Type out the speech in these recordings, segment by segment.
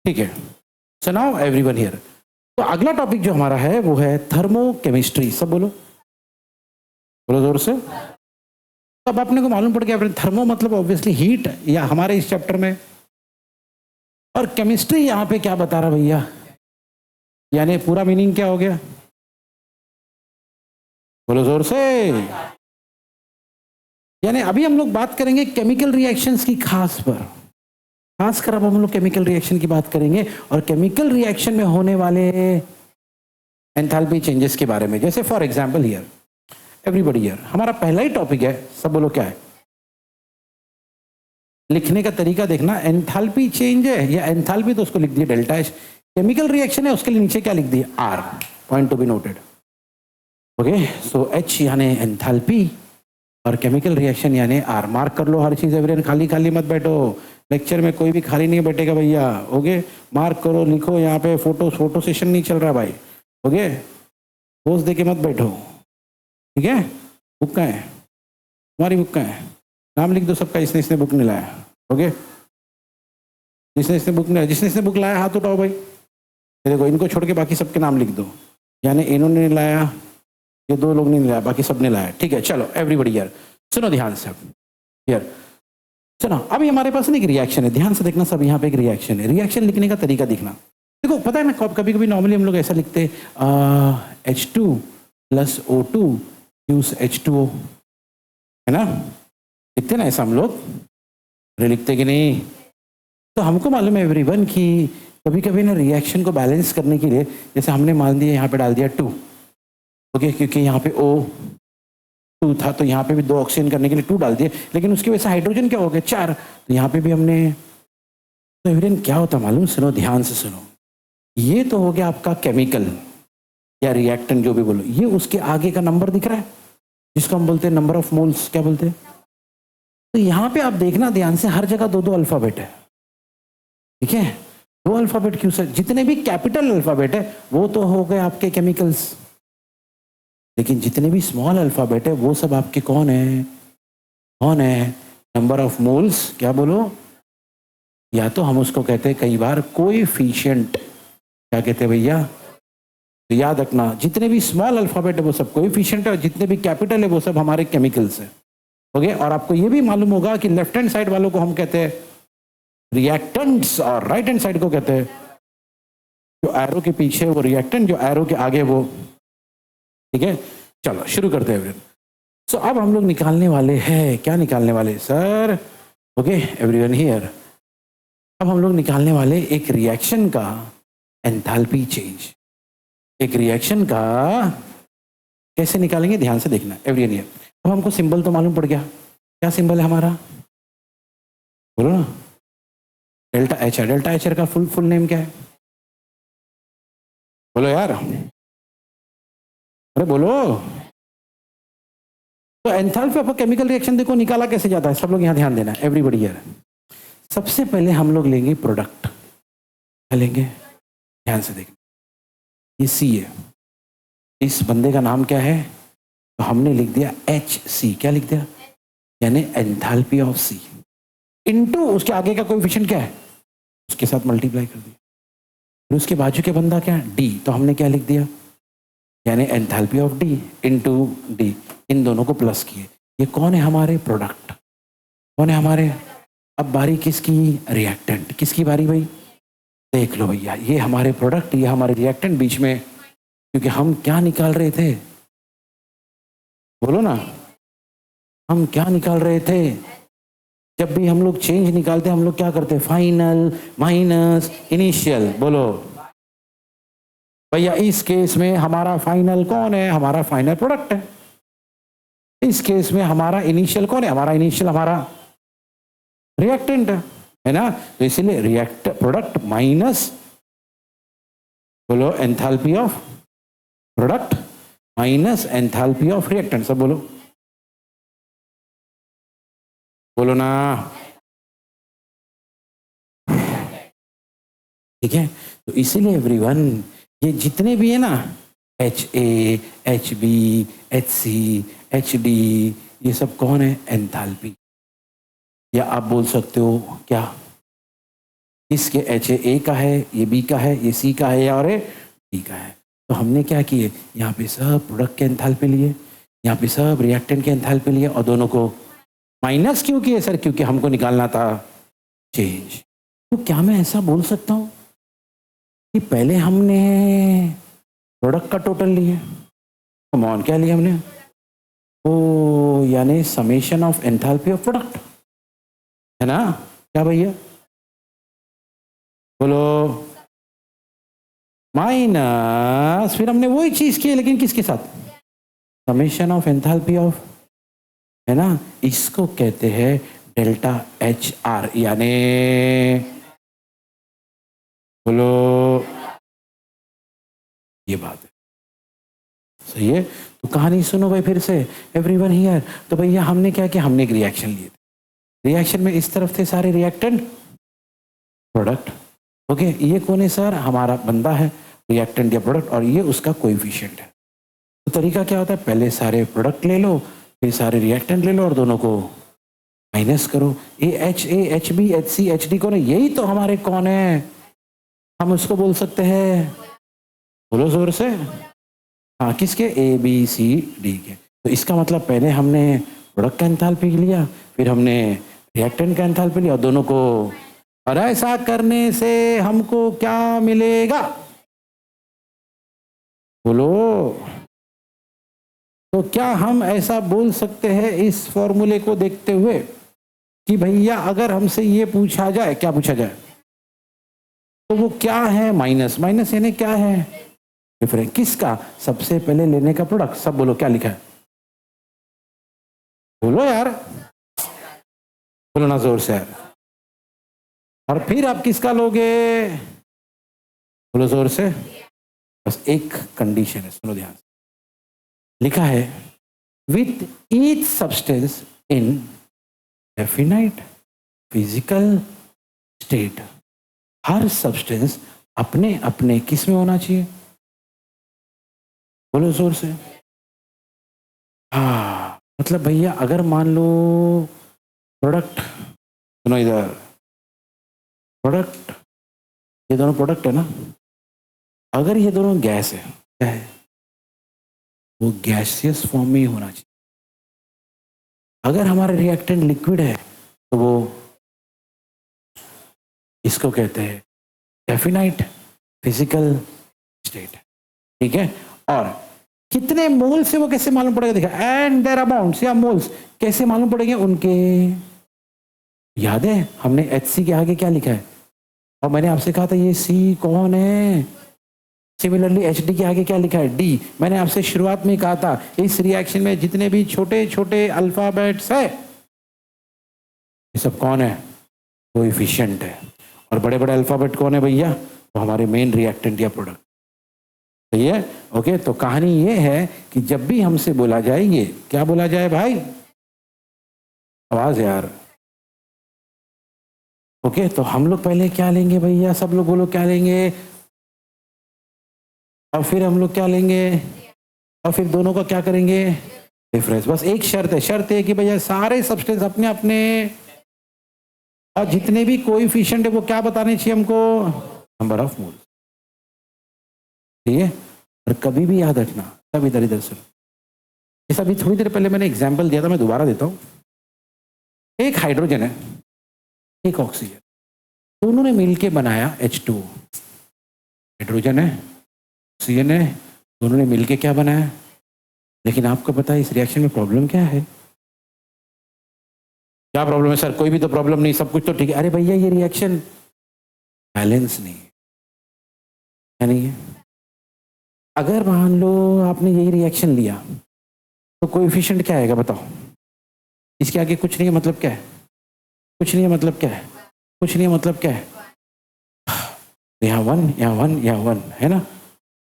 ठीक है, so now everyone here. तो अगला टॉपिक जो हमारा है वो है थर्मोकेमिस्ट्री। सब बोलो, बोलो जोर से। तो अब आपने को मालूम पड़ गया, थर्मो मतलब ऑब्वियसली हीट या हमारे इस चैप्टर में, और केमिस्ट्री यहाँ पे क्या बता रहा भैया, यानी पूरा मीनिंग क्या हो गया, बोलो जोर से। यानी अभी हम लोग बात करेंगे केमिकल रिएक्शंस की खासकर अब हम लोग केमिकल रिएक्शन की बात करेंगे और केमिकल रिएक्शन में होने वाले एंथैल्पी चेंजेस के बारे में। जैसे for example here, everybody here, हमारा पहला ही टॉपिक है, सब बोलो क्या है, लिखने का तरीका देखना, एंथैल्पी चेंज है या एंथैल्पी, तो उसको लिख दिया डेल्टा एच। केमिकल रिएक्शन है, उसके लिए नीचे क्या लिख दिया, R, point to be noted. Okay, so H यानी एंथैल्पी और केमिकल रिएक्शन यानी आर। मार्क कर लो हर चीज एवरीवन, खाली खाली मत बैठो, लेक्चर में कोई भी खाली नहीं बैठेगा भैया। ओके, मार्क करो, लिखो, यहाँ पे फोटो सेशन नहीं चल रहा भाई। ओके, पोज दे के मत बैठो, ठीक है। बुक का है, तुम्हारी बुक का है, नाम लिख दो सबका, इसने बुक नहीं लाया। ओके, जिसने बुक नहीं लाया, जिसने बुक लाया हाथ उठाओ भाई। देखो, इनको छोड़ के बाकी सबके नाम लिख दो, यानी इन्होंने नहीं लाया, ये दो लोग नहीं लाया, बाकी सब ने लाया। ठीक है, चलो एवरीबॉडी यार सुनो ध्यान से यार, सुनो। अभी हमारे पास ना एक रिएक्शन है, ध्यान से देखना सब, यहाँ पे एक रिएक्शन है। रिएक्शन लिखने का तरीका देखना। देखो पता है ना, कभी कभी नॉर्मली हम लोग ऐसा लिखते H2 + O2 + H2O, है ना, लिखते ना ऐसा हम लोग, लिखते कि नहीं। तो हमको मालूम है एवरीवन कि कभी कभी ना रिएक्शन को बैलेंस करने के लिए, जैसे हमने मान दिया यहाँ पे डाल दिया 2, ओके, क्योंकि यहाँ पे O2 था, तो यहाँ पे भी 2 ऑक्सीजन करने के लिए 2 डाल दिए, लेकिन उसकी वजह से हाइड्रोजन क्या हो गया 4, तो यहाँ पे भी हमने। तो एवरीवन क्या होता मालूम, सुनो ध्यान से सुनो, ये तो हो गया आपका केमिकल या रिएक्टेंट जो भी बोलो, ये उसके आगे का नंबर दिख रहा है जिसको हम बोलते हैं नंबर ऑफ मोल्स, क्या बोलते हैं। तो यहाँ पे आप देखना ध्यान से, हर जगह 2-2 अल्फाबेट है, ठीक है। 2 अल्फाबेट क्यों सर, जितने भी कैपिटल अल्फाबेट है वो तो हो गए आपके केमिकल्स, लेकिन जितने भी स्मॉल अल्फाबेट है वो सब आपके कौन है, नंबर ऑफ मोल्स, क्या बोलो, या तो हम उसको कहते हैं कई बार कोएफिशिएंट, क्या कहते हैं भैया। तो याद रखना, जितने भी स्मॉल अल्फाबेट है वो सब कोएफिशिएंट है, और जितने भी कैपिटल है वो सब हमारे केमिकल्स है। ओके, और आपको ये भी मालूम होगा कि लेफ्ट हैंड साइड वालों को हम कहते हैं रिएक्टेंट्स और राइट हैंड साइड को कहते हैं, जो एरो के पीछे वो रिएक्टेंट, जो एरो के आगे वो, ठीक है। चलो शुरू करते हैं एवरीवन। सो अब हम लोग निकालने वाले हैं, क्या निकालने वाले सर, ओके एवरीवन हियर, अब हम लोग निकालने वाले एक रिएक्शन का एंथैल्पी चेंज। एक रिएक्शन का कैसे निकालेंगे ध्यान से देखना एवरीवन हियर। अब हमको सिंबल तो मालूम पड़ गया, क्या सिंबल है हमारा, बोलो ना, डेल्टा एच है। डेल्टा एच का फुल नेम क्या है, बोलो यार, अरे बोलो। तो एंथैल्पी ऑफ केमिकल रिएक्शन देखो निकाला कैसे जाता है, सब लोग यहाँ ध्यान देना एवरीबॉडी हियर। सबसे पहले हम लोग लेंगे प्रोडक्ट, क्या लेंगे, ध्यान से देखना, ये सी है, इस बंदे का नाम क्या है, तो हमने लिख दिया HC, क्या लिख दिया, यानी एंथैल्पी ऑफ C इनटू उसके आगे का कोएफिशिएंट क्या है, उसके साथ मल्टीप्लाई कर दिया, फिर उसके बाजू के बंदा क्या है D, तो हमने क्या लिख दिया, यानी enthalpy of D into D, इन दोनों को प्लस किए। ये कौन है हमारे प्रोडक्ट, कौन है हमारे। अब बारी किसकी, रिएक्टेंट, किसकी बारी भाई, देख लो भैया, ये हमारे प्रोडक्ट, ये हमारे रिएक्टेंट बीच में, क्योंकि हम क्या निकाल रहे थे, बोलो ना, हम क्या निकाल रहे थे, जब भी हम लोग चेंज निकालते हैं हम लोग क्या करते हैं, फाइनल माइनस इनिशियल, बोलो भैया। इस केस में हमारा फाइनल कौन है, हमारा फाइनल प्रोडक्ट है। इस केस में हमारा इनिशियल कौन है, हमारा इनिशियल हमारा रिएक्टेंट है ना। तो इसीलिए रिएक्ट प्रोडक्ट माइनस, बोलो enthalpy of product minus enthalpy of reactant, सब बोलो, बोलो ना, ठीक है। तो इसीलिए एवरीवन, ये जितने भी है ना, HA, HB, HC, HD, ये सब कौन है, एंथैल्पी, या आप बोल सकते हो क्या, इसके एच ए का है, ये बी का है, ये सी का है और ये डी का है। तो हमने क्या किए, यहाँ पे सब प्रोडक्ट के एंथैल्पी लिए, यहाँ पे सब रिएक्टेंट के एंथैल्पी लिए और दोनों को माइनस क्यों किए सर? क्योंकि हमको निकालना था चेंज। तो क्या मैं ऐसा बोल सकता हूँ कि पहले हमने प्रोडक्ट का टोटल लिए, कम ऑन क्या लिया हमने, तो यानी summation of enthalpy of product है ना? क्या भैया बोलो? माइनस फिर हमने वही चीज की लेकिन किसके साथ, समेशन ऑफ एंथैल्पी ऑफ, है ना? इसको कहते हैं डेल्टा एच आर, यानी बोलो ये बात है, सही है? तो कहानी सुनो भाई फिर से, एवरीवन हियर। तो भैया हमने क्या किया, हमने एक रिएक्शन लिए थे, रिएक्शन में इस तरफ थे सारे रिएक्टेंट प्रोडक्ट, ओके। ये कौन है सर? हमारा बंदा है रिएक्टेंट या प्रोडक्ट, और ये उसका कोएफिशिएंट है। तो तरीका क्या होता है, पहले सारे प्रोडक्ट ले लो, फिर सारे रिएक्टेंट ले लो और दोनों को माइनस करो। A H B H C H D कौन है? यही तो हमारे कौन है, हम उसको बोल सकते हैं, बोलो जोर से, हाँ किसके, ए बी सी डी के। तो इसका मतलब पहले हमने प्रोडक्ट का एंथैल्पी लिया, फिर हमने रिएक्टेंट का एंथैल्पी लिया और दोनों को, और ऐसा करने से हमको क्या मिलेगा बोलो? तो क्या हम ऐसा बोल सकते हैं इस फॉर्मूले को देखते हुए कि भैया अगर हमसे ये पूछा जाए, क्या पूछा जाए, तो वो क्या है, माइनस, माइनस यानी क्या है, डिफरेंस किसका, सबसे पहले लेने का प्रोडक्ट। सब बोलो क्या लिखा है, बोलो यार, बोलो ना जोर से यार। और फिर आप किसका लोगे, बोलो जोर से। बस एक कंडीशन है, सुनो ध्यान से, लिखा है with each substance in definite physical state, her substance अपने अपने किस में होना चाहिए, बोलो जोर से। हाँ मतलब भैया अगर मान लो प्रोडक्ट, सुनो इधर, प्रोडक्ट, ये दोनों प्रोडक्ट है ना, अगर ये दोनों गैस है, क्या है, वो गैसियस फॉर्म में ही होना चाहिए। अगर हमारा रिएक्टेंट लिक्विड है तो वो इसको कहते हैं डेफिनाइट फिजिकल स्टेट, ठीक है। और कितने मोल से वो कैसे मालूम पड़ेगा, देखा, एंड देयर अमाउंट्स या मोल्स कैसे मालूम पड़ेंगे उनके, याद है हमने HC के आगे क्या लिखा है, और मैंने आपसे कहा था ये C कौन है, सिमिलरली HD के आगे क्या लिखा है, D। मैंने आपसे शुरुआत में कहा था इस रिएक्शन में जितने भी छोटे छोटे अल्फाबेट्स है ये सब कौन है, कोएफिशिएंट है, और बड़े बड़े अल्फाबेट कौन है भैया, तो हमारे मेन रिएक्टेंट या प्रोडक्ट, सही है, ओके। तो कहानी ये है कि जब भी हमसे बोला जाए, ये क्या बोला जाए भाई, आवाज यार, ओके। तो हम लोग पहले क्या लेंगे भैया, सब लोग बोलो क्या लेंगे, और फिर हम लोग क्या लेंगे, और फिर दोनों का क्या करेंगे, डिफरेंस। बस एक शर्त है, शर्त है कि भैया सारे सब्सटेंस अपने अपने, और जितने भी कोएफिशिएंट है वो क्या बताने चाहिए हमको, नंबर ऑफ मोल, ठीक है। और कभी भी याद रखना, सब इधर इधर सुनो, जैसा अभी थोड़ी देर पहले मैंने एग्जाम्पल दिया था, मैं दोबारा देता हूँ। एक हाइड्रोजन है, एक ऑक्सीजन, दोनों ने मिलके बनाया H2O, हाइड्रोजन है ऑक्सीजन है, दोनों ने मिलके क्या बनाया, लेकिन आपको पता है इस रिएक्शन में प्रॉब्लम क्या है, क्या प्रॉब्लम है सर, कोई भी तो प्रॉब्लम नहीं, सब कुछ तो ठीक है। अरे भैया ये रिएक्शन बैलेंस नहीं है, क्या नहीं है। अगर मान लो आपने यही रिएक्शन लिया तो कोएफिशिएंट क्या आएगा बताओ, इसके आगे कुछ नहीं है मतलब क्या है, कुछ नहीं है मतलब क्या है, कुछ नहीं है मतलब क्या है, यहाँ 1 यहाँ 1 यहाँ 1 है ना,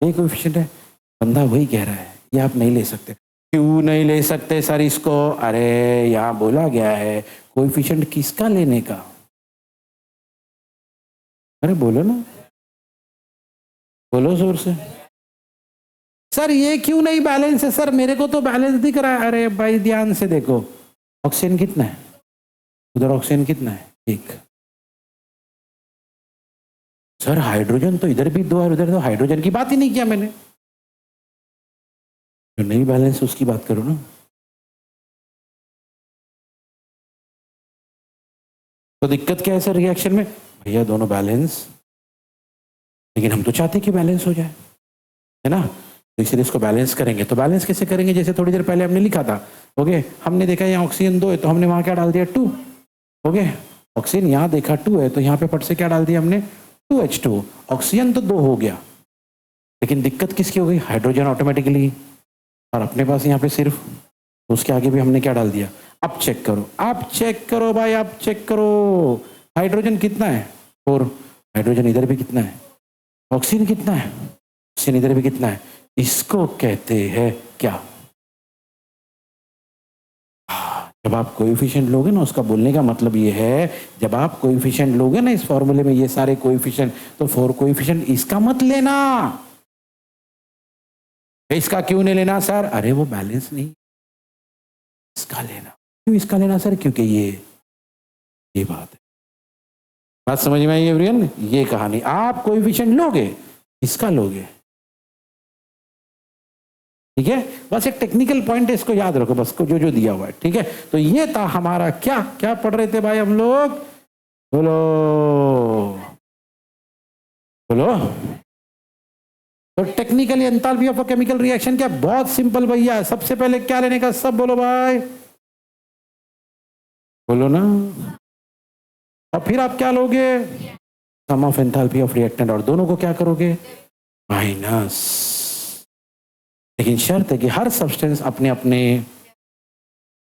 यही कोएफिशिएंट है। बंदा वही कह रहा है ये आप नहीं ले सकते, क्यों नहीं ले सकते सर इसको, अरे यहाँ बोला गया है कोएफिशिएंट किसका लेने का, अरे बोलो ना, बोलो जोर से। सर ये क्यों नहीं बैलेंस है, सर मेरे को तो बैलेंस दिख रहा है। अरे भाई ध्यान से देखो, ऑक्सीजन कितना है उधर, ऑक्सीजन कितना है, एक, सर हाइड्रोजन तो इधर भी 2 और उधर 2, हाइड्रोजन की बात ही नहीं किया मैंने। जो नहीं बैलेंस उसकी बात करो ना। तो दिक्कत क्या है सर रिएक्शन में? भैया दोनों बैलेंस, लेकिन हम तो चाहते कि बैलेंस हो जाए, है ना। तो इसलिए इसको बैलेंस करेंगे। तो बैलेंस कैसे करेंगे? जैसे थोड़ी देर पहले हमने लिखा था। ओके, हमने देखा यहाँ ऑक्सीजन 2 है तो हमने वहां क्या डाल दिया 2। ओके, ऑक्सीजन यहाँ देखा 2 है तो यहाँ पे फट से क्या डाल दिया हमने 2H2। ऑक्सीजन तो 2 हो गया, लेकिन दिक्कत किसकी हो गई? हाइड्रोजन ऑटोमेटिकली, और अपने पास यहाँ पे सिर्फ, तो उसके आगे भी हमने क्या डाल दिया। अब चेक करो, आप चेक करो भाई, आप चेक करो। हाइड्रोजन कितना है? 4। हाइड्रोजन इधर भी कितना है? ऑक्सीजन कितना है? ऑक्सीजन इधर भी कितना है? इसको कहते हैं क्या? जब आप कोएफिशिएंट लोगे ना, उसका बोलने का मतलब ये है, जब आप कोएफिशिएंट लोगे ना इस फॉर्मूले में, ये सारे कोएफिशिएंट, तो 4 कोएफिशिएंट इसका मत लेना। इसका क्यों नहीं लेना सर? अरे वो बैलेंस नहीं, इसका लेना। क्यों इसका लेना सर? क्योंकि ये बात है। बात समझ में आई एवरीवन? ये कहानी, आप कोएफिशिएंट लोगे, इसका लोगे, ठीक है। बस एक टेक्निकल पॉइंट है, इसको याद रखो बस, को जो जो दिया हुआ है, ठीक है। तो ये था हमारा क्या क्या पढ़ रहे थे भाई हम लोग? बोलो बोलो। तो technically enthalpy of a chemical reaction क्या? बहुत सिंपल भैया। सबसे पहले क्या लेने का? सब बोलो भाई, बोलो ना। और फिर आप क्या लोगे? सम ऑफ एंथैल्पी ऑफ रिएक्टेंट, और दोनों को क्या करोगे? माइनस। लेकिन शर्त है कि हर सब्सटेंस अपने अपने,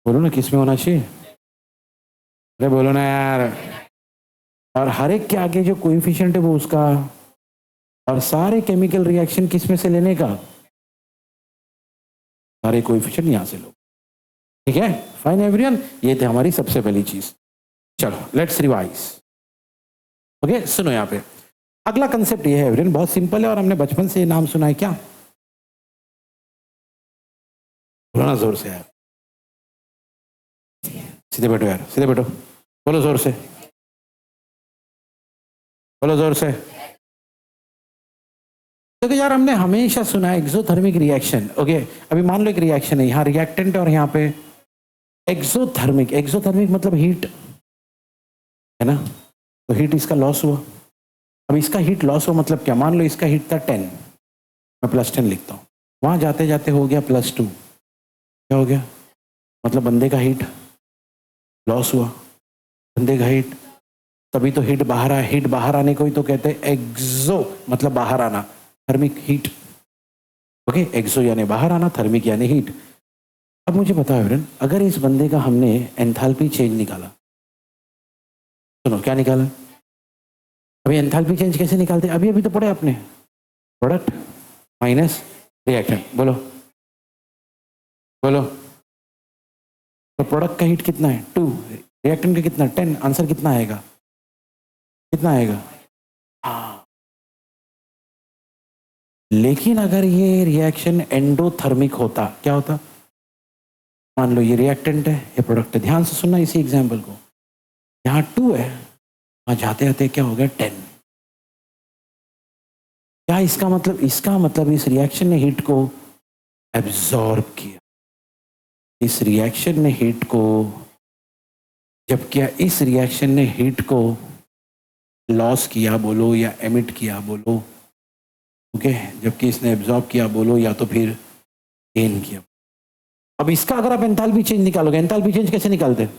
बोलो ना, किस में होना चाहिए? अरे बोलो ना यार। और हर एक के आगे जो कोएफिशिएंट है वो उसका, और सारे केमिकल रिएक्शन किस में से लेने का? सारे कोएफिशिएंट यहां से लो, ठीक है। फाइन एवरीवन, ये थे हमारी सबसे पहली चीज। चलो लेट्स रिवाइज। ओके, सुनो यहाँ पे अगला कंसेप्ट ये है एवरीवन, बहुत सिंपल है और हमने बचपन से ये नाम सुना है। क्या? बोलो ना जोर से यार, सीधे बैठो यार, सीधे बैठो, बोलो जोर से, बोलो जोर से। देखो यार, हमने हमेशा सुना है एक्सोथर्मिक रिएक्शन। ओके, अभी मान लो एक रिएक्शन है, यहाँ रिएक्टेंट है और यहाँ पे एक्सोथर्मिक। एक्सोथर्मिक मतलब हीट, है ना। तो हीट इसका लॉस हुआ। अब इसका हीट लॉस हुआ मतलब क्या? मान लो इसका हीट था 10, मैं +10 लिखता हूँ, वहां जाते जाते हो गया +2। क्या हो गया? मतलब बंदे का हीट लॉस हुआ, बंदे का हीट, तभी तो हीट बाहर आया। हीट बाहर आने को ही तो कहते हैं एक्सो, मतलब बाहर आना, थर्मिक हीट। ओके, एक्सो यानी बाहर आना, थर्मिक यानी हीट। अब मुझे बताओ एवरन, अगर इस बंदे का हमने एंथैल्पी चेंज निकाला, सुनो क्या निकाला? अभी एंथैल्पी चेंज कैसे निकालते? अभी अभी तो पढ़े आपने, प्रोडक्ट माइनस रिएक्टेंट। बोलो बोलो। तो प्रोडक्ट का हीट कितना है? 2, रिएक्टेंट का कितना? 10। आंसर कितना आएगा? कितना आएगा? हाँ, लेकिन अगर ये रिएक्शन एंडोथर्मिक होता, क्या होता? मान लो ये रिएक्टेंट है, ये प्रोडक्ट है। ध्यान से सुनना इसी एग्जाम्पल को, यहाँ 2 है, वहां जाते जाते क्या हो गया? 10। क्या इसका मतलब? इसका मतलब इस रिएक्शन ने हीट को एब्जॉर्ब किया। इस रिएक्शन ने हीट को, जब क्या इस रिएक्शन ने हीट को लॉस किया बोलो या एमिट किया बोलो, ओके, जबकि इसने एब्जॉर्ब किया बोलो या तो फिर गेन किया। अब इसका अगर आप एंथैल्पी चेंज निकालोगे, एंथैल्पी चेंज कैसे निकालते?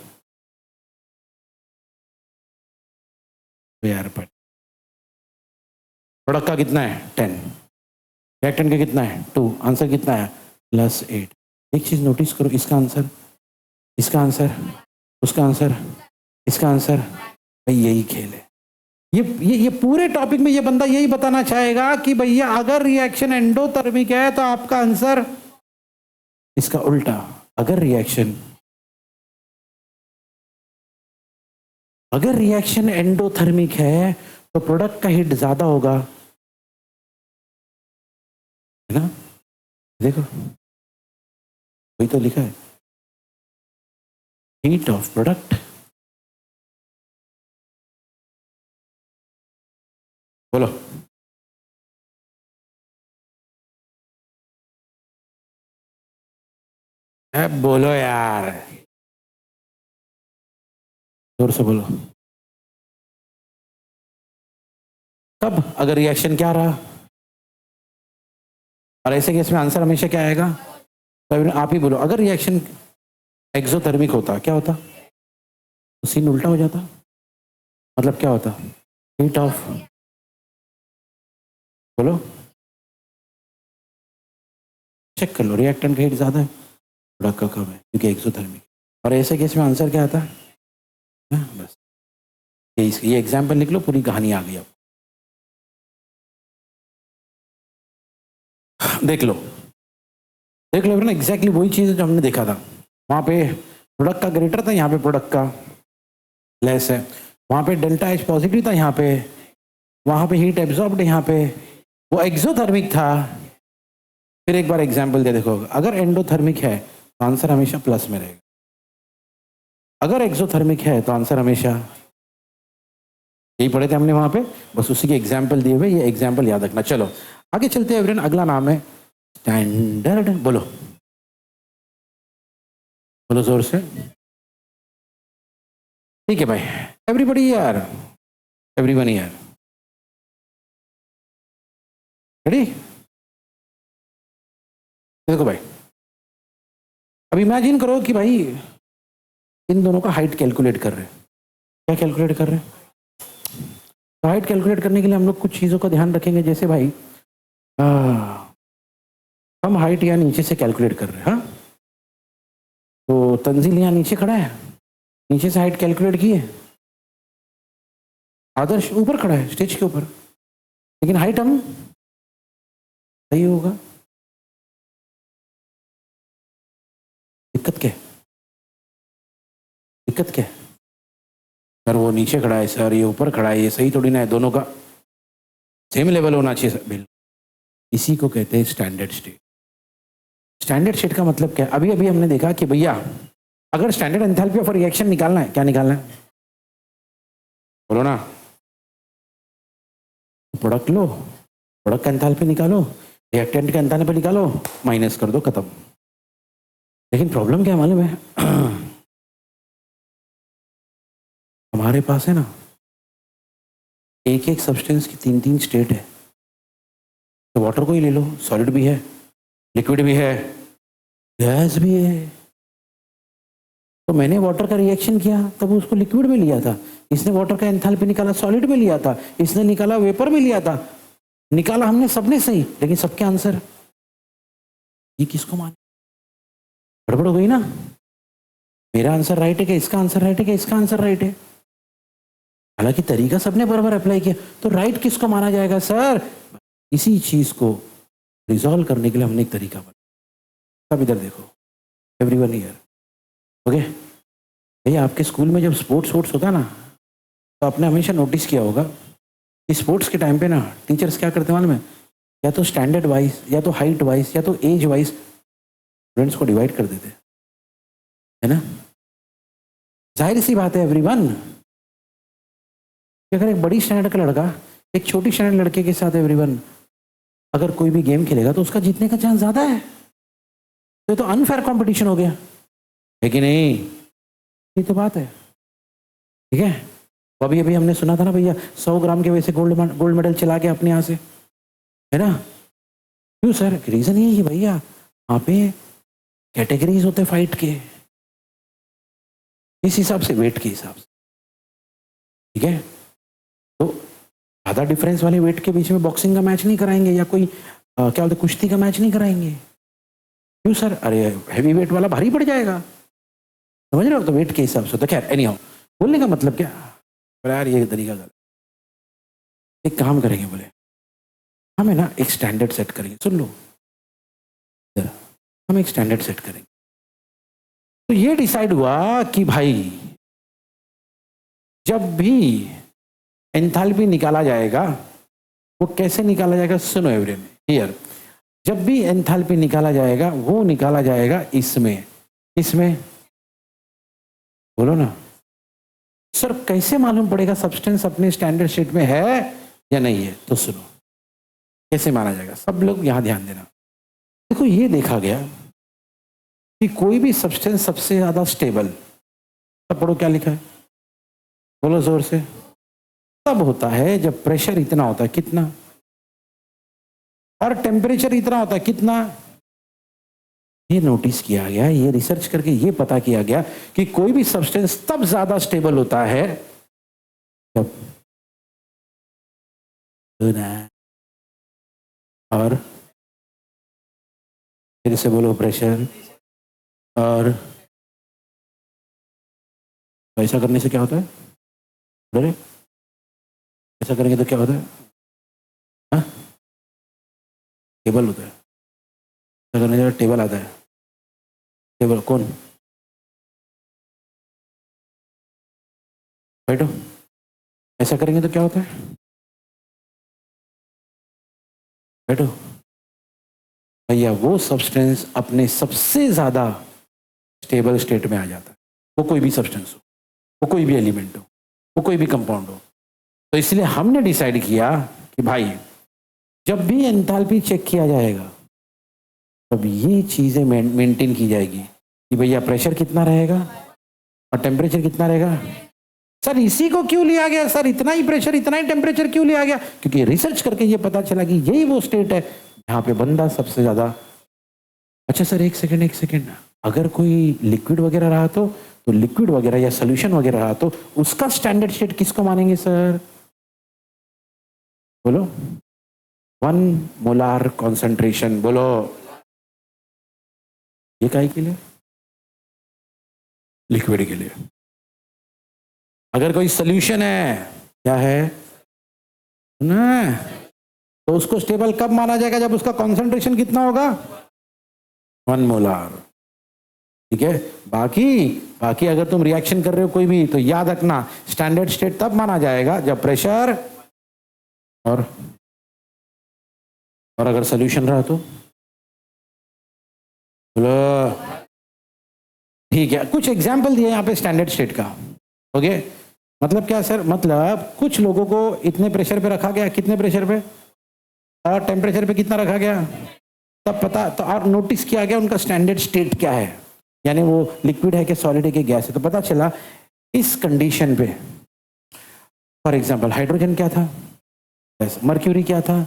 यार प्रोडक्ट का कितना है? 10, रिएक्टेंट का कितना है? 2। आंसर कितना है? +8। एक चीज नोटिस करो, इसका आंसर, इसका आंसर, उसका आंसर, इसका आंसर, भाई यही खेल है। ये पूरे टॉपिक में ये बंदा यही बताना चाहेगा कि भैया अगर रिएक्शन एंडोथर्मिक है तो आपका आंसर इसका उल्टा। अगर रिएक्शन एंडोथर्मिक है तो प्रोडक्ट का हीट ज्यादा होगा, है ना। देखो वही तो लिखा है, हीट ऑफ प्रोडक्ट बोलो। बोलो यार, जोर से बोलो। तब अगर रिएक्शन क्या रहा, और ऐसे केस में आंसर हमेशा क्या आएगा? तो आप ही बोलो, अगर रिएक्शन एक्सोथर्मिक होता क्या होता? तो सीन उल्टा हो जाता। मतलब क्या होता? हीट ऑफ, बोलो, चेक कर लो, रिएक्टेंट का हीट ज्यादा है, प्रोडक्ट का कम है, क्योंकि एक्सोथर्मिक। और ऐसे केस में आंसर क्या आता है? बस ये एग्जाम्पल लिख लो, पूरी कहानी आ गई। अब देख लो, देख लो ना, एग्जैक्टली वही चीज है जो हमने देखा था। वहां पे प्रोडक्ट का ग्रेटर था, यहाँ पे प्रोडक्ट का लेस है। वहां पे डेल्टा एच पॉजिटिव था, यहाँ पे, वहां पे हीट एब्जॉर्ब्ड, यहाँ पे वो एक्सोथर्मिक था। फिर एक बार एग्जाम्पल दे देखो, अगर एंडोथर्मिक है तो आंसर हमेशा प्लस में रहेगा, अगर एक्सोथर्मिक है तो आंसर हमेशा, यही पढ़े थे हमने वहां पे, बस उसी के एग्जाम्पल दिए हुए, ये एग्जाम्पल याद रखना। चलो आगे चलते हैं एवरीवन, अगला नाम है स्टैंडर्ड। बोलो, बोलो जोर से। ठीक है भाई, एवरीबॉडी यार, एवरीवन यार, रेडी? देखो भाई, अब इमेजिन करो कि भाई इन दोनों का हाइट कैलकुलेट कर रहे हैं। क्या कैलकुलेट कर रहे हैं? तो हाइट कैलकुलेट करने के लिए हम लोग कुछ चीज़ों का ध्यान रखेंगे, जैसे भाई आ, हम हाइट यहाँ नीचे से कैलकुलेट कर रहे हैं। हाँ, तो तंजील यहाँ नीचे खड़ा है, नीचे से हाइट कैलकुलेट की है। आदर्श ऊपर खड़ा है स्टेज के ऊपर, लेकिन हाइट हम सही होगा। दिक्कत क्या है? दिक्कत क्या है? सर वो नीचे खड़ा है, सर ये ऊपर खड़ा है, ये सही थोड़ी ना है, दोनों का सेम लेवल होना चाहिए सर। बिल्कुल, इसी को कहते हैं स्टैंडर्ड स्टेट। स्टैंडर्ड स्टेट का मतलब क्या है? अभी अभी हमने देखा कि भैया अगर स्टैंडर्ड एंथैल्पी ऑफ रिएक्शन निकालना है, क्या निकालना है? बोलो ना। प्रोडक्ट लो, प्रोडक्ट का एंथैल्पी निकालो, रिएक्टेंट का एंथैल्पी निकालो, माइनस कर दो, खत्म। लेकिन प्रॉब्लम क्या मालूम है? हमारे पास है ना, एक एक सब्सटेंस की तीन तीन स्टेट है। तो वाटर को ही ले लो, सॉलिड भी है, लिक्विड भी है, गैस भी है। तो मैंने वाटर का रिएक्शन किया तब उसको लिक्विड में लिया था, इसने वाटर का एंथैल्पी निकाला सॉलिड में लिया था, इसने निकाला वेपर में लिया था। निकाला हमने सबने सही, लेकिन सबके आंसर, ये किसको मान, गड़बड़ हो गई ना। मेरा आंसर राइट है क्या, इसका आंसर राइट है क्या, इसका आंसर राइट है। हालांकि तरीका सबने बराबर अप्लाई किया, तो राइट किसको माना जाएगा सर? इसी चीज को रिजॉल्व करने के लिए हमने एक तरीका बनाया। अब इधर देखो, एवरीवन हियर, ओके? भैया आपके स्कूल में जब स्पोर्ट्स होता ना, तो आपने हमेशा नोटिस किया होगा कि स्पोर्ट्स के टाइम पे ना टीचर्स क्या करते मालूम है? या तो स्टैंडर्ड वाइज, या तो हाइट वाइज, या तो एज वाइज स्टूडेंट्स को डिवाइड कर देते, है ना? जाहिर सी बात है एवरीवन, अगर एक बड़ी स्टैंडर्ड का लड़का एक छोटी स्टैंडर्ड लड़के के साथ एवरीवन अगर कोई भी गेम खेलेगा तो उसका जीतने का चांस ज्यादा है। तो ये तो अनफेयर कंपटीशन हो गया, है कि नहीं? ये तो बात है, ठीक है? तो अभी अभी हमने सुना था ना भैया, 100 ग्राम के वैसे गोल्ड मेडल चला के अपने यहाँ से, है ना? क्यों सर? रीजन ये है भैया, वहाँ पे कैटेगरीज होते फाइट के, इस हिसाब से, वेट के हिसाब से, ठीक है? तो ज़्यादा डिफरेंस वाले वेट के बीच में बॉक्सिंग का मैच नहीं कराएंगे, या कोई क्या बोलते कुश्ती का मैच नहीं कराएंगे। क्यों सर? अरे हैवी वेट वाला भारी पड़ जाएगा, समझ रहे हो? तो वेट के हिसाब से। तो खैर एनी हाउ, बोलने का मतलब क्या, यार ये तरीका गलत। एक काम करेंगे, बोले हमें ना एक स्टैंडर्ड सेट करेंगे, सुन लो, हम एक स्टैंडर्ड सेट करेंगे। तो ये डिसाइड हुआ कि भाई जब भी एंथैल्पी निकाला जाएगा, वो कैसे निकाला जाएगा? सुनो एवरीवन हियर, जब भी एंथैल्पी निकाला जाएगा वो निकाला जाएगा इसमें, इसमें, बोलो ना। सर कैसे मालूम पड़ेगा सब्सटेंस अपने स्टैंडर्ड स्टेट में है या नहीं है? तो सुनो कैसे माना जाएगा, सब लोग यहाँ ध्यान देना। देखो ये देखा गया कि कोई भी सब्सटेंस सबसे ज्यादा स्टेबल, तब पढ़ो क्या लिखा है, बोलो जोर से, तब होता है जब प्रेशर इतना होता है, कितना, और टेम्परेचर इतना होता है, कितना। ये नोटिस किया गया, ये रिसर्च करके ये पता किया गया कि कोई भी सब्सटेंस तब ज्यादा स्टेबल होता है जब, और फिर से बोलो प्रेशर, और तो ऐसा करने से क्या होता है, बोले ऐसा करेंगे तो क्या होता है, हाँ टेबल होता है, ऐसा करने से टेबल आता है, टेबल कौन, बैठो, ऐसा करेंगे तो क्या होता है, बैठो। भैया वो सब्सटेंस अपने सबसे ज्यादा स्टेबल स्टेट में आ जाता है, वो कोई भी सब्सटेंस हो, वो कोई भी एलिमेंट हो, वो कोई भी कंपाउंड हो। तो इसलिए हमने डिसाइड किया कि भाई जब भी एंथैल्पी चेक किया जाएगा तब ये चीजें मेंटेन की जाएगी कि भैया प्रेशर कितना रहेगा और टेम्परेचर कितना रहेगा। सर इसी को क्यों लिया गया सर, इतना ही प्रेशर इतना ही टेम्परेचर क्यों लिया गया, क्योंकि रिसर्च करके ये पता चला कि यही वो स्टेट है जहां पे बंदा सबसे ज्यादा। अच्छा सर एक सेकेंड, अगर कोई लिक्विड वगैरह रहा तो लिक्विड वगैरह या सोल्यूशन वगैरह रहा तो उसका स्टैंडर्ड स्टेट किसको मानेंगे सर, बोलो 1 मोलार कॉन्सेंट्रेशन, बोलो ये काहे के लिए, लिक्विड के लिए। अगर कोई सोल्यूशन है, क्या है ना, तो उसको स्टेबल कब माना जाएगा, जब उसका कॉन्सेंट्रेशन कितना होगा, 1 मोलार, ठीक है। बाकी अगर तुम रिएक्शन कर रहे हो कोई भी, तो याद रखना स्टैंडर्ड स्टेट तब माना जाएगा जब प्रेशर और अगर सोल्यूशन रहा तो बोलो, ठीक है। कुछ एग्जाम्पल दिए यहाँ पे स्टैंडर्ड स्टेट का, ओके। मतलब क्या सर, मतलब कुछ लोगों को इतने प्रेशर पे रखा गया, कितने प्रेशर पे और टेम्परेचर पे कितना रखा गया, तब पता तो और नोटिस किया गया उनका स्टैंडर्ड स्टेट क्या है, यानी वो लिक्विड है कि सॉलिड है कि गैस है। तो पता चला इस कंडीशन पे, फॉर एग्जांपल हाइड्रोजन क्या था, गैस, मर्क्यूरी क्या था,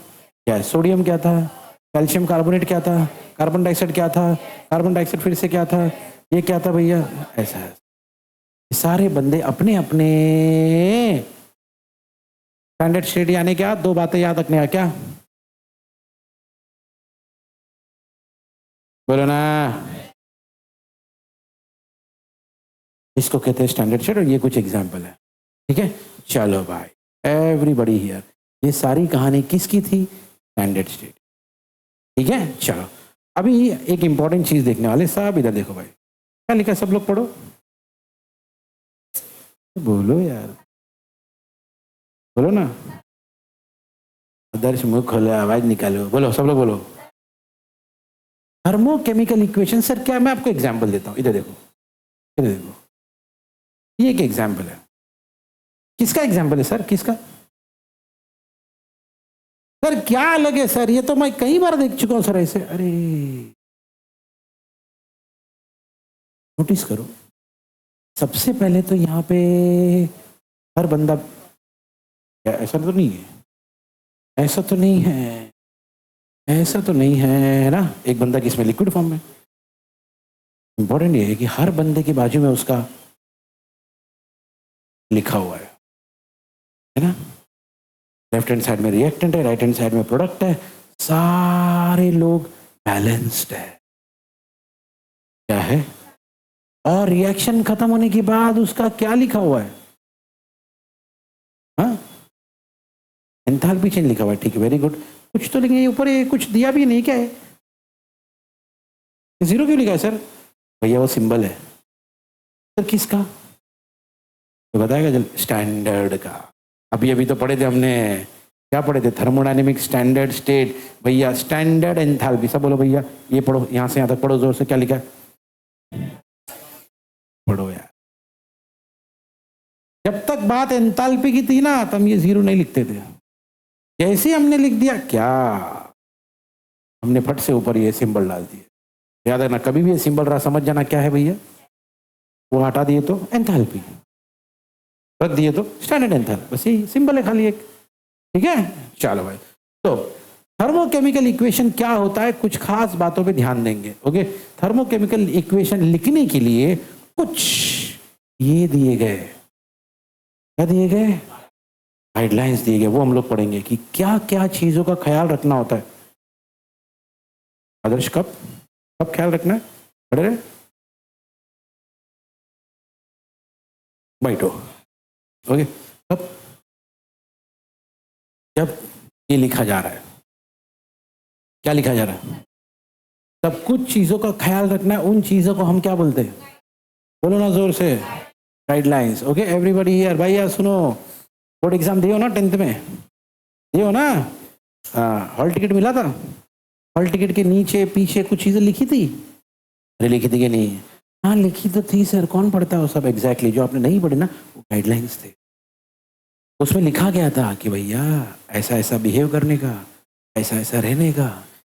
गैस, सोडियम क्या था, कैल्शियम कार्बोनेट क्या था, कार्बन डाइऑक्साइड क्या था, कार्बन डाइऑक्साइड फिर से क्या था, ये क्या था भैया, ऐसा है। सारे बंदे अपने अपने स्टैंडर्ड स्टेट, यानी क्या, 2 बातें याद रखने का, क्या बोलो ना, इसको कहते हैं स्टैंडर्ड स्टेट, और ये कुछ एग्जांपल है, ठीक है। चलो भाई एवरीबॉडी हियर, ये सारी कहानी किसकी थी, स्टैंडर्ड स्टेट, ठीक है। चलो अभी एक इंपॉर्टेंट चीज देखने वाले, सब इधर देखो भाई, क्या लिखा है, सब लोग पढ़ो, बोलो यार, बोलो ना, आदर्श मुख खोलो, आवाज निकालो, बोलो सब लोग बोलो। थर्मोकेमिकल इक्वेशन सर क्या, मैं आपको एग्जांपल देता हूं, इधर देखो, इधर देखो, ये एक एग्जांपल है, किसका एग्जांपल है सर, किसका सर, क्या अलग है सर, ये तो मैं कई बार देख चुका हूं सर ऐसे, अरे नोटिस करो, सबसे पहले तो यहाँ पे हर बंदा, ऐसा तो नहीं है, ऐसा तो नहीं है, ऐसा तो नहीं है ना, एक बंदा किसमें, लिक्विड फॉर्म में। इंपॉर्टेंट ये है कि हर बंदे के बाजू में उसका लिखा हुआ है ना, लेफ्ट हैंड साइड में रिएक्टेंट है, राइट हैंड साइड में प्रोडक्ट है, सारे लोग बैलेंस्ड है, क्या है, और रिएक्शन खत्म होने के बाद उसका क्या लिखा हुआ है, हाँ एंथैल्पी चेंज लिखा हुआ है, ठीक है, वेरी गुड। कुछ तो लिखे ऊपर, ये कुछ दिया भी नहीं, क्या है, 0 क्यों लिखा है सर, भैया वो सिंबल है सर, किसका, तो बताएगा जल, स्टैंडर्ड का। अभी अभी तो पढ़े थे हमने, क्या पढ़े थे, थर्मोडायनेमिक स्टैंडर्ड स्टेट, भैया स्टैंडर्ड एंथैल्पी, सब बोलो भैया, ये पढ़ो, यहां से यहां तक पढ़ो जोर से, क्या लिखा है, पढ़ो यार। जब तक बात एंथैल्पी की थी ना, तब ये 0 नहीं लिखते थे, जैसे ही हमने लिख दिया क्या, हमने फट से ऊपर ये सिंबल डाल दिए। याद रखना कभी भी ये सिंबल रहा समझ जाना क्या है भैया, वो हटा दिए तो एंथैल्पी, रख दिए तो स्टैंडर्ड एंथैल्पी, बस यही सिंबल है खाली एक। ठीक है, चलो भाई। तो थर्मोकेमिकल इक्वेशन क्या होता है, कुछ खास बातों पे ध्यान देंगे। ओके, थर्मोकेमिकल इक्वेशन लिखने के लिए कुछ ये दिए गए, क्या दिए गए, गाइडलाइंस दिए गए, वो हम लोग पढ़ेंगे कि क्या क्या चीजों का ख्याल रखना होता है। आदर्श कब कब ख्याल रखना है, पढ़े रहे बैठो। ओके, कब, जब ये लिखा जा रहा है, क्या लिखा जा रहा है, तब कुछ चीजों का ख्याल रखना है। उन चीजों को हम क्या बोलते हैं, बोलो ना जोर से, गाइडलाइंस। ओके एवरीबॉडी हियर, भाई यार सुनो, बोर्ड एग्जाम दिए हो ना 10th में, दिए हो ना, हाँ, हॉल टिकट मिला था, हॉल टिकट के नीचे पीछे कुछ चीजें लिखी थी, अरे लिखी थी कि नहीं, हाँ लिखी तो थी सर, कौन पढ़ता है वो सब, एग्जैक्टली जो आपने नहीं पढ़े ना वो गाइडलाइंस थे। उसमें लिखा गया था कि भैया ऐसा ऐसा बिहेव करने का, ऐसा ऐसा रहने का,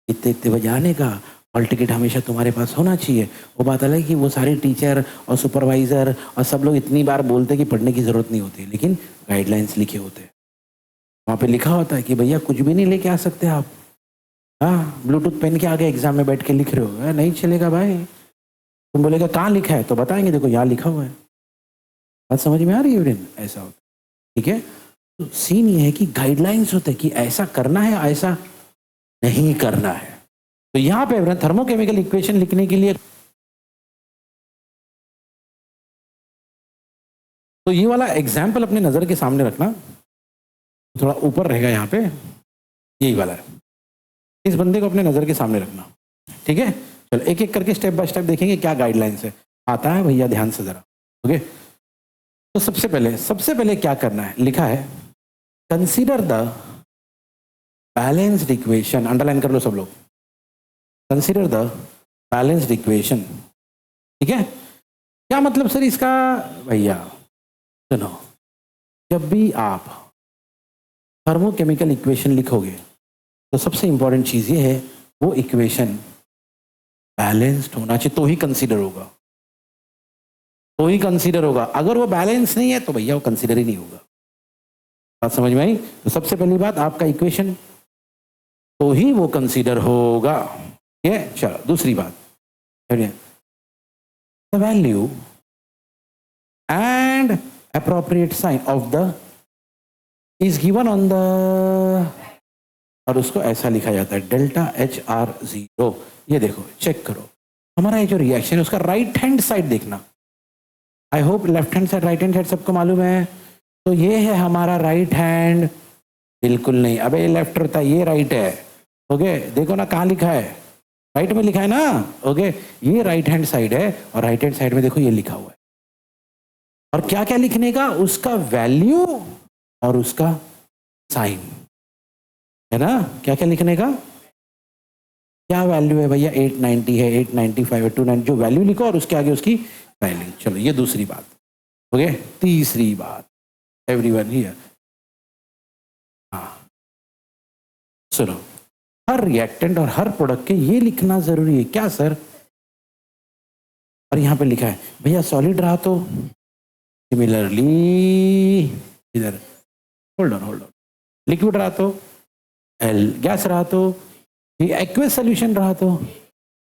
इतने इतने बजे आने का, हॉल टिकट हमेशा तुम्हारे पास होना चाहिए। वो बात अलग है कि वो सारे टीचर और सुपरवाइजर और सब लोग इतनी बार बोलते कि पढ़ने की जरूरत नहीं होती, लेकिन गाइडलाइंस लिखे होते हैं, वहाँ पे लिखा होता है कि भैया कुछ भी नहीं लेके आ सकते आप। हाँ, ब्लूटूथ पहन के आगे एग्जाम में बैठ के लिख रहे हो, नहीं चलेगा भाई। तुम बोलेगा कहाँ लिखा है, तो बताएंगे देखो यहाँ लिखा हुआ है। बात समझ में आ रही है फ्रेंड, ऐसा होता है। ठीक है, तो सीन ये है कि गाइडलाइंस होते हैं कि ऐसा करना है, ऐसा नहीं करना है। तो यहाँ पे थर्मोकेमिकल इक्वेशन लिखने के लिए तो ये वाला एग्जाम्पल अपने नजर के सामने रखना, थोड़ा ऊपर रहेगा यहाँ पे, यही वाला है, इस बंदे को अपने नजर के सामने रखना। ठीक है, चलो एक एक करके स्टेप बाय स्टेप देखेंगे क्या गाइडलाइंस है, आता है भैया ध्यान से जरा। ओके, तो सबसे पहले क्या करना है, लिखा है consider the balanced equation, underline कर लो सब लोग, कंसीडर द बैलेंस्ड इक्वेशन। ठीक है, क्या मतलब सर इसका, भैया सुनो, जब भी आप थर्मोकेमिकल इक्वेशन लिखोगे तो सबसे इंपॉर्टेंट चीज ये है वो इक्वेशन बैलेंस्ड होना चाहिए, तो ही कंसीडर होगा, तो ही कंसीडर होगा। अगर वो बैलेंस नहीं है तो भैया वो कंसीडर ही नहीं होगा। बात समझ में आई? तो सबसे पहली बात आपका इक्वेशन तो ही वो कंसीडर होगा। ये चलो दूसरी बात, the value and appropriate sign of the is given on the, और उसको ऐसा लिखा जाता है डेल्टा HR0। ये देखो चेक करो, हमारा ये जो रिएक्शन है उसका राइट हैंड साइड देखना। I hope left hand side right hand side सबको मालूम है। तो ये है हमारा राइट हैंड, बिल्कुल नहीं, अबे ये लेफ्ट होता है, ये राइट है। ओके देखो ना कहाँ लिखा है, राइट में लिखा है ना। ओके ये राइट हैंड साइड है और राइट हैंड साइड में देखो ये लिखा हुआ है। और क्या क्या लिखने का, उसका वैल्यू और उसका साइन, है ना। क्या क्या लिखने का, क्या वैल्यू है भैया, 890 है, 895 है, 290, जो वैल्यू लिखो और उसके आगे उसकी वैल्यू। चलो ये दूसरी बात। ओके तीसरी बात, एवरीवन हियर, हाँ सुनो, हर रिएक्टेंट और हर प्रोडक्ट के ये लिखना जरूरी है। क्या सर, और यहाँ पे लिखा है भैया सॉलिड रहा तो सिमिलरली इधर, होल्ड ऑन, लिक्विड रहा तो एल, गैस रहा तो, ये एक्वस सॉल्यूशन रहा तो,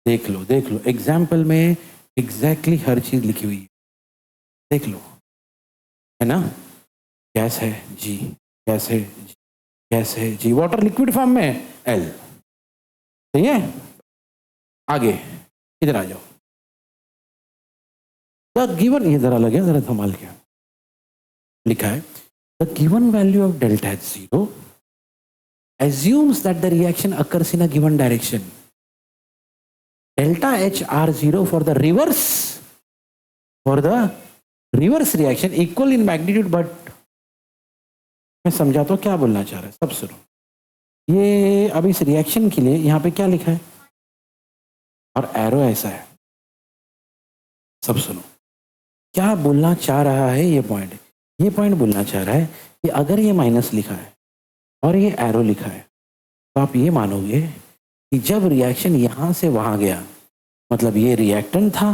देख लो एग्जाम्पल में एग्जैक्टली हर चीज लिखी हुई है, देख लो, है ना। गैस है जी, गैस है जी, गैस है जी, वाटर लिक्विड फॉर्म में एल, सही है। आगे इधर आ जाओ, द गिवन, ये जरा लगे जरा संभाल के, लिखा है the given value of delta H0 assumes that the reaction occurs in a given direction. Delta HR0 for the reverse reaction equal in magnitude, but मैं समझा तो क्या बोलना चाह रहा है, सब सुनो। ये अब इस रिएक्शन के लिए यहाँ पे क्या लिखा है और एरो ऐसा है, सब सुनो क्या बोलना चाह रहा है। ये पॉइंट बोलना चाह रहा है कि अगर ये माइनस लिखा है और ये एरो लिखा है, तो आप ये मानोगे कि जब रिएक्शन यहां से वहां गया मतलब ये रिएक्टेंट था,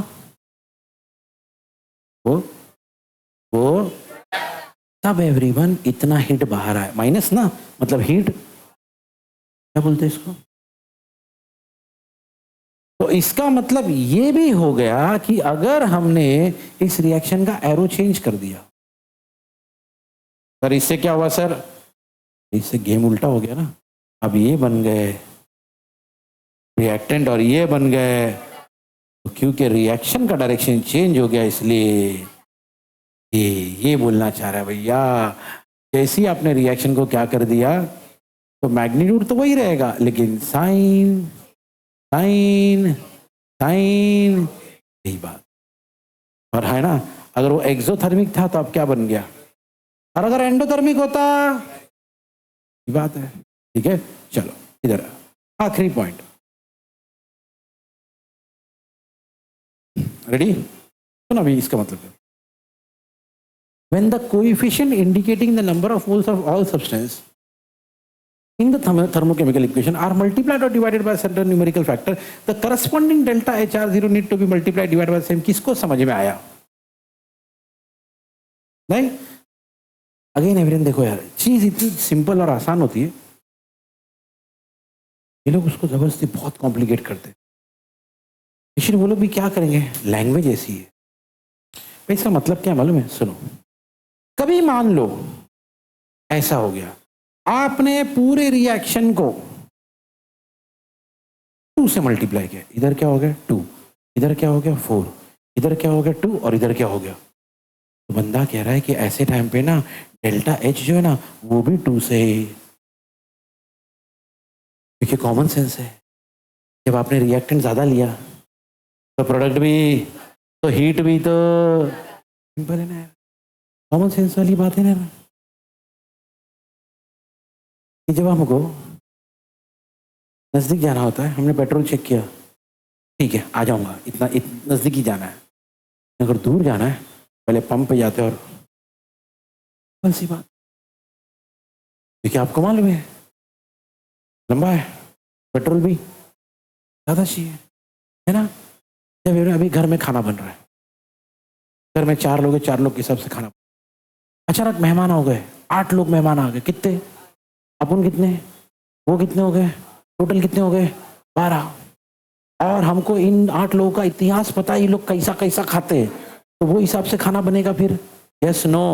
वो तब एवरीवन इतना हीट बाहर आया, माइनस ना, मतलब हीट क्या बोलते हैं इसको। तो इसका मतलब ये भी हो गया कि अगर हमने इस रिएक्शन का एरो चेंज कर दिया, सर इससे क्या हुआ सर, इससे गेम उल्टा हो गया ना। अब ये बन गए रिएक्टेंट और ये बन गए, तो क्योंकि रिएक्शन का डायरेक्शन चेंज हो गया इसलिए ये बोलना चाह रहा है भैया, जैसे ही आपने रिएक्शन को क्या कर दिया तो मैग्नीट्यूड तो वही रहेगा लेकिन साइन साइन साइन, यही बात। और है ना, अगर वो एक्सोथर्मिक था तो अब क्या बन गया, और अगर एंडोथर्मिक होता, ये बात है। ठीक है, चलो इधर आखिरी पॉइंट, रेडी सुनो अभी इसका मतलब है, when the coefficient indicating the number of moles of all substance in the thermochemical equation are multiplied or divided by a certain numerical factor, the corresponding delta HR0 need to be multiplied divided by the same। किसको समझ में आया? नहीं, again everyone देखो यार, चीज इतनी simple और आसान होती है, ये लोग उसको जबरदस्ती बहुत कॉम्प्लिकेट करते हैं। वो लोग भी क्या करेंगे, लैंग्वेज ऐसी है। इसका मतलब क्या मालूम है, सुनो, कभी मान लो ऐसा हो गया, आपने पूरे रिएक्शन को 2 से मल्टीप्लाई किया, इधर क्या हो गया 2, इधर क्या हो गया 4, इधर क्या हो गया 2 और इधर क्या हो गया। तो बंदा कह रहा है कि ऐसे टाइम पे ना डेल्टा एच जो है ना वो भी 2 से, क्योंकि कॉमन सेंस है, जब आपने रिएक्टेंट ज्यादा लिया तो प्रोडक्ट भी, तो हीट भी, तो सिंपल है ना, कॉमन सेंस वाली बात है ना। जब हमको नजदीक जाना होता है, हमने पेट्रोल चेक किया, ठीक है आ जाऊंगा, इतना नजदीक ही जाना है। अगर दूर जाना है पहले पंप पे जाते और कौन सी बात, क्योंकि आपको मालूम है लंबा है, पेट्रोल भी ज्यादा चाहिए, है ना। जब अभी घर में खाना बन रहा है, घर में 4 लोग हैं, 4 लोग के हिसाब से खाना, अचानक मेहमान हो गए, 8 लोग मेहमान आ गए, कितने, अपन कितने, वो कितने हो गए, टोटल कितने हो गए 12, और हमको इन 8 लोगों का इतिहास पता है, ये लोग कैसा कैसा खाते हैं, तो वो हिसाब से खाना बनेगा फिर, यस नो,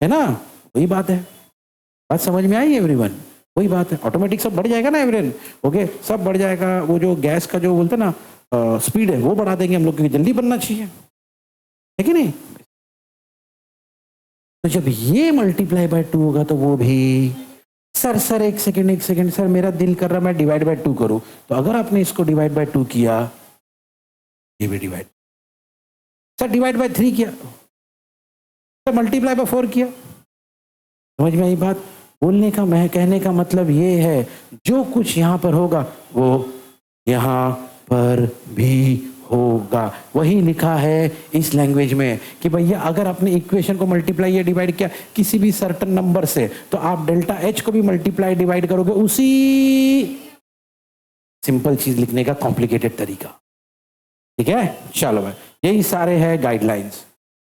है ना, वही बात है। बात समझ में आई एवरीवन, वही बात है, ऑटोमेटिक सब बढ़ जाएगा ना एवरीवन, ओके सब बढ़ जाएगा। वो जो गैस का जो बोलते ना स्पीड है वो बढ़ा देंगे हम लोग, क्योंकि जल्दी बनना चाहिए, है कि नहीं। तो जब ये मल्टीप्लाई बाय 2 होगा तो वो भी, सर एक सेकेंड सर मेरा दिल कर रहा मैं डिवाइड बाय 2 करूं, तो अगर आपने इसको डिवाइड बाय 2 किया, ये भी डिवाइड, सर डिवाइड बाय 3 किया, सर मल्टीप्लाई बाय 4 किया, समझ में आई बात। बोलने का, मैं कहने का मतलब ये है, जो कुछ यहां पर होगा वो यहां पर भी होगा। वही लिखा है इस लैंग्वेज में कि भैया अगर आपने इक्वेशन को मल्टीप्लाई या डिवाइड किया किसी भी सर्टेन नंबर से, तो आप डेल्टा एच को भी मल्टीप्लाई डिवाइड करोगे उसी सिंपल चीज लिखने का कॉम्प्लिकेटेड तरीका। ठीक है, चलो भाई, यही सारे हैं गाइडलाइंस।